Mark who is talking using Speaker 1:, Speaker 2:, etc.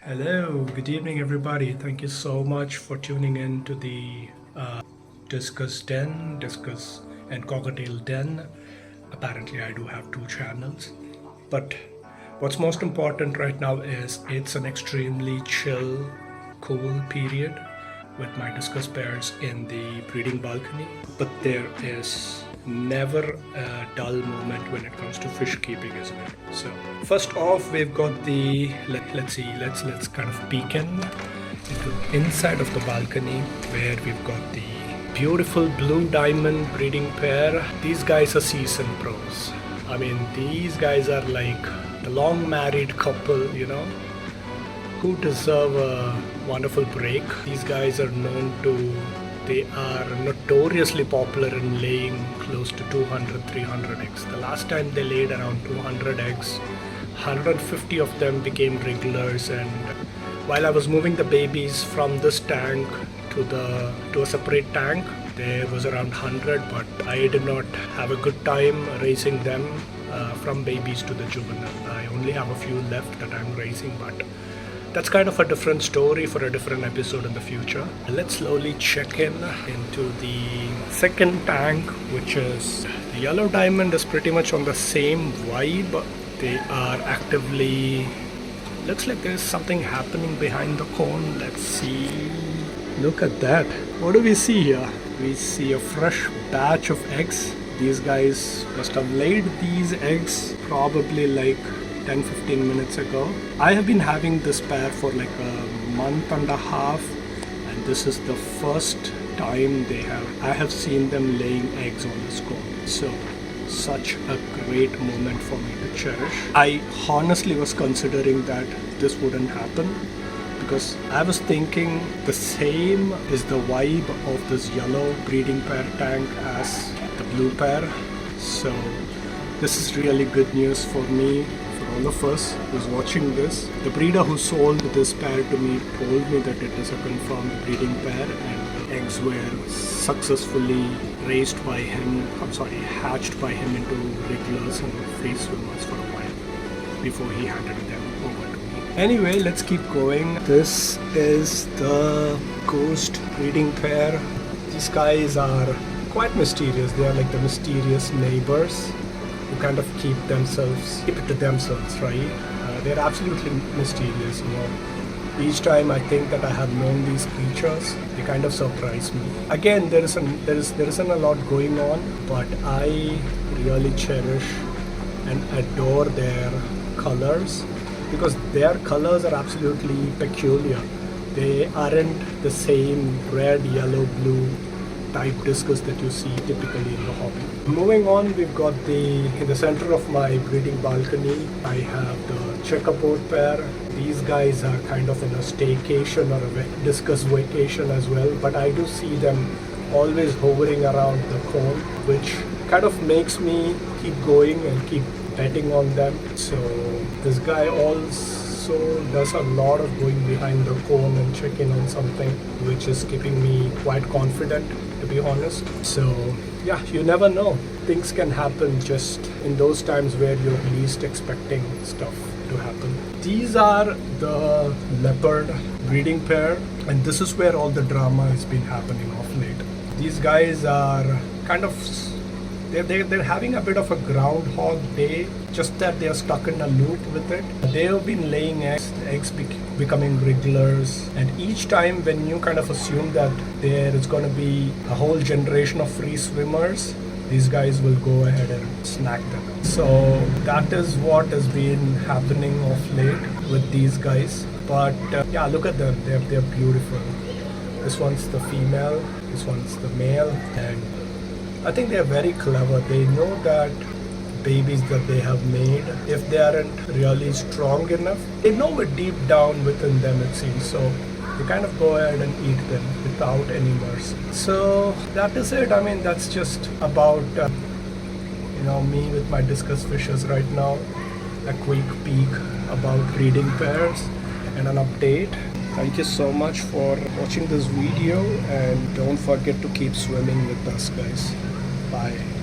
Speaker 1: Hello, good evening, everybody. Thank you so much for tuning in to the Discus Den, Discus and Cockatiel Den. Apparently, I do have two channels, but what's most important right now is it's an extremely chill, cool period with my Discus pairs in the breeding balcony. But there is never a dull moment when it comes to fish keeping, isn't it? So first off, we've got the let's kind of peek into the inside of the balcony where we've got the beautiful blue diamond breeding pair. These guys are seasoned pros. I mean, these guys are like the long married couple, who deserve a wonderful break. These guys are they are notoriously popular in laying close to 200, 300 eggs. The last time they laid around 200 eggs, 150 of them became regulars, and while I was moving the babies from this tank to a separate tank, there was around 100, but I did not have a good time raising them from babies to the juvenile. I only have a few left that I'm raising, but that's kind of a different story for a different episode in the future. Let's slowly check into the second tank, which is the yellow diamond is pretty much on the same vibe. They are actively, looks like there's something happening behind the cone. Let's see. Look at that. What do we see here? We see a fresh batch of eggs. These guys must have laid these eggs probably like 10-15 minutes ago. I have been having this pair for like a month and a half, and this is the first time I have seen them laying eggs on this cone. So such a great moment for me to cherish. I honestly was considering that this wouldn't happen, because I was thinking the same is the vibe of this yellow breeding pair tank as the blue pair. So this is really good news for me, all of us who's watching this. The breeder who sold this pair to me told me that it is a confirmed breeding pair, and the eggs were successfully hatched by him into regulars and free swimmers for a while before he handed them over to me. Anyway, let's keep going. This is the ghost breeding pair. These guys are quite mysterious. They are like the mysterious neighbors who kind of keep it to themselves, right? They're absolutely mysterious, Each time I think that I have known these creatures, they kind of surprise me. Again, there isn't a lot going on, but I really cherish and adore their colors, because their colors are absolutely peculiar. They aren't the same red, yellow, blue type discus that you see typically in the hobby. Moving on, we've got in the center of my breeding balcony, I have the checkerboard pair. These guys are kind of in a staycation or a discus vacation as well, but I do see them always hovering around the cone, which kind of makes me keep going and keep betting on them. So this guy also does a lot of going behind the cone and checking on something, which is keeping me quite confident, to be honest. So yeah, you never know. Things can happen just in those times where you're least expecting stuff to happen. These are the leopard breeding pair, and this is where all the drama has been happening of late. These guys are kind of they're having a bit of a groundhog day, just that they are stuck in a loop with it. They have been laying eggs becoming regulars, and each time when you kind of assume that there is going to be a whole generation of free swimmers, these guys will go ahead and snack them. So that is what has been happening of late with these guys. But yeah, look at them, they're beautiful. This one's the female, this one's the male, and I think they're very clever. They know that babies that they have made, if they aren't really strong enough, they know it deep down within them, it seems. So they kind of go ahead and eat them without any mercy. So that is it. I mean, that's just about me with my discus fishes right now. A quick peek about breeding pairs and an update. Thank you so much for watching this video, and don't forget to keep swimming with us, guys. Bye.